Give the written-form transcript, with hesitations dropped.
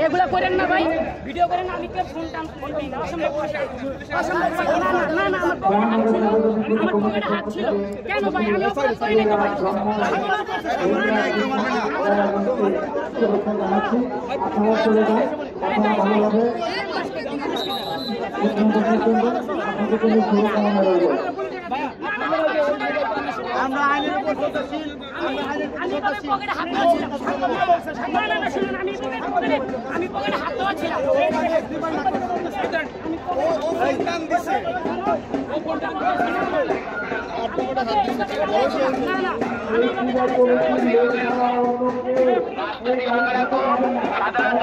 এগুলা করেন না ভাই, ভিডিও করেন না। আমি কে ফোন দিই না, অসম্ভব কথা। না না, আমার পকেটে হাত ছিল কেন ভাই? আমি অপরাধ করি নাই তো ভাই। আমরা আইনের উপর শ্রদ্ধাশীল, পকেটে হাত আমি পকেটে হাত দেওয়া ছিলাম। সাধারণ